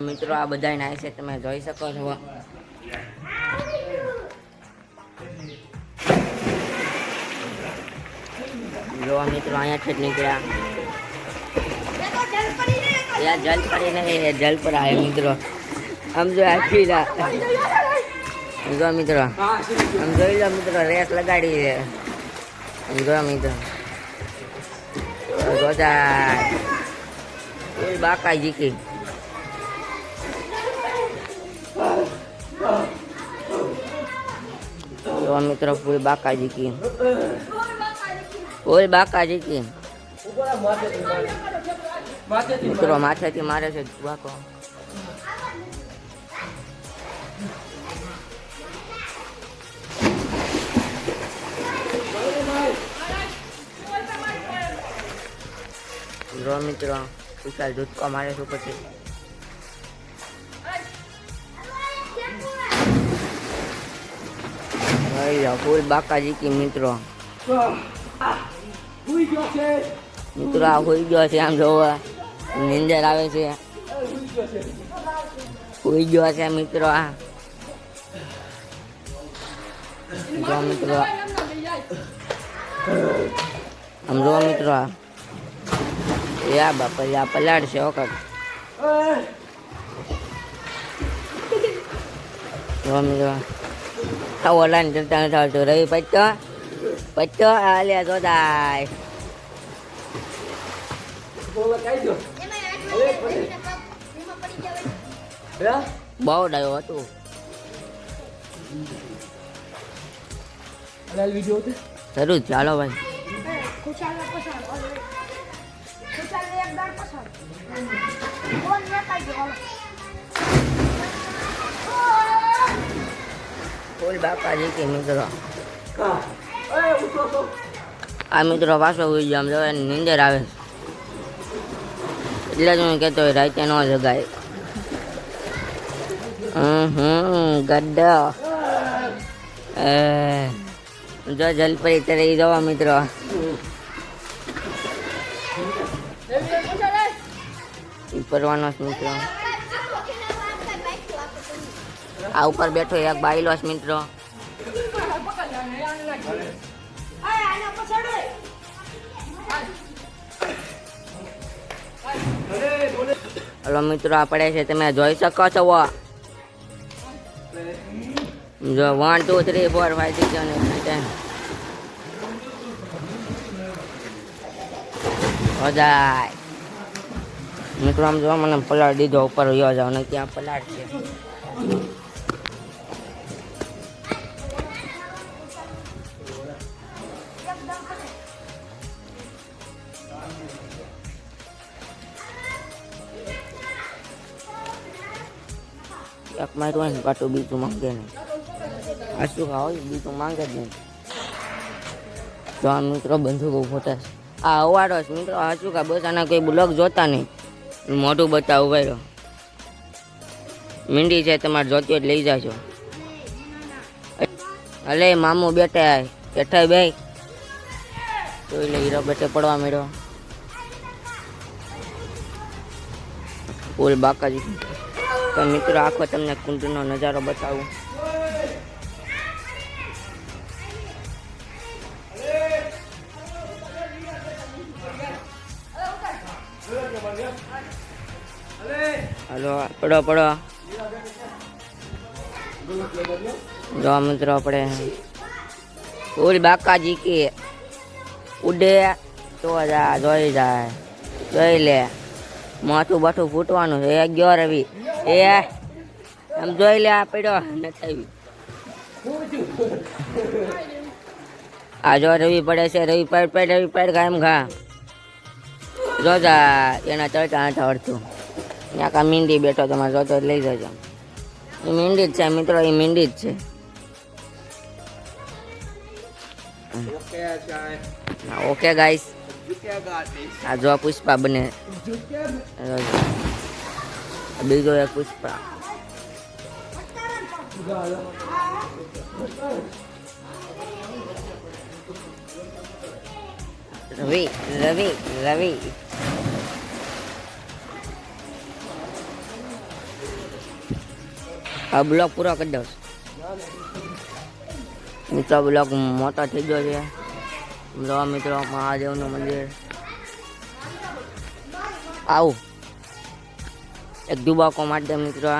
મિત્રો આ બધા નાય છે તમે જોઈ શકો છો। જો મિત્રો અહીંયા થી નીકળ્યા યાર જલ પડી ને જલ પર આયા મિત્રો આમ જો આખીલા જો મિત્રો આમ જોઈ લો મિત્રો રેસ લગાડી છે જો મિત્રો જોતા બાકાજી કી तो मित्रों फूल बाकाजी की फूल बाकाजी की मित्रों माथे थी मारे से बाको मित्रों विशाल दूध को मारे से ऊपर फूल बाकाजी की मित्रों मित्रों आ हुई गयो छे आम जो निंदर आवे छे हुई गयो छे मित्रों आ जो मित्रों हम जो मित्रों या बापा या पलाड़ छे ओके जो मित्रों Kawalan tentang soal tu dari pecah alias sodai. Bau dah tu. Ada video tu? Terus chalo bhai. Kuchal pasal. Kuchal ek dar pasal. Kau ni apa jual? फूल बाकाजी की मित्रों आ मित्रों पासो हुई जाम जो निंदर आवे એટલે જ હું કહેતો હોય રાતે ન જગાય ગड्ढा જો જલપરી તરી જવા મિત્રો પરવાનો મિત્રો आ ऊपर बैठो एक बाईलो मित्रों हेलो मित्रों पड़े छे तमे जोई सको छो जो 1 2 3 4 5 6 7 8 9 10 मित्रों आम जो मैंने पलाट दीधो ऊपर यो जाओ ने क्या पलाट छे एक मारू है पाटो बीजू मांगे नहीं आशु खाओ बीजू मांगे नहीं तो आ मित्रों बंधु को फोटा आ अवाड़ो मित्रों आशु का बस आना कोई ब्लॉग जोता नहीं मोटू बताओ भाई मींडी है तमारे जोती हो लई जाशो अले मामू बेटे आए बेठा भाई तो हीरो बेटे पड़वा मेरो फूल बाकाजी तो मित्रों आखो तमने कुंडनो नजारो बताऊं हेलो पढ़ो पढ़ो जो मित्रों पड़े हैं फूल बाकाजी की उड़े तो जा जोई जाए जोई ले माथू बाथू फूटवानु है गयो रवि ए हम जोई ले आ पड़ो न थई आ जो रवि पड़े से रवि पेड़ गायम घा जोजा एना चढ़ता आठ आवड़तु यहाँ का मींडी बैठो तमारे जो तो लई जाजो ये मींडी ज छे मित्रों ये मींडी ज छे ओके गाइस आ जो पुष्पा बने बीजो एक पुष्पा रवि रवि रवि આ બ્લોક પૂરો કરી દઉં મિત્રો. બ્લોક મોટો થઈ ગયો છે. જો મિત્રો મહાદેવનું મંદિર. આવું એક દુબાકો મારી દે મિત્રો.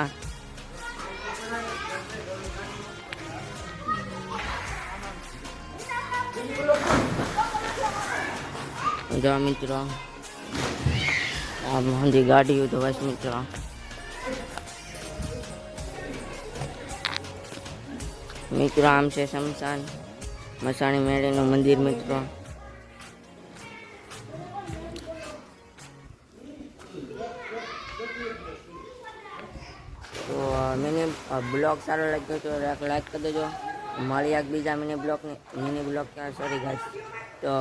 જો મિત્રો આ બધી ગાડીઓ તો બસ મિત્રો. મિત્રો આમ છે શમશાન મસાણી મેળીનું મંદિર મિત્રો. તો મિની બ્લોગ સારો લાગ્યો તો લાઈક કરી દેજો. મળી એક બીજા મિની બ્લોગ સોરી ગાઈસ. તો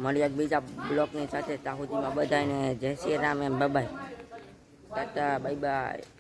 મળી એક બીજા બ્લોગની સાથે ત્યાં સુધીમાં બધાને જય શ્રી રામ એમ બાય ટાટા બાય બાય.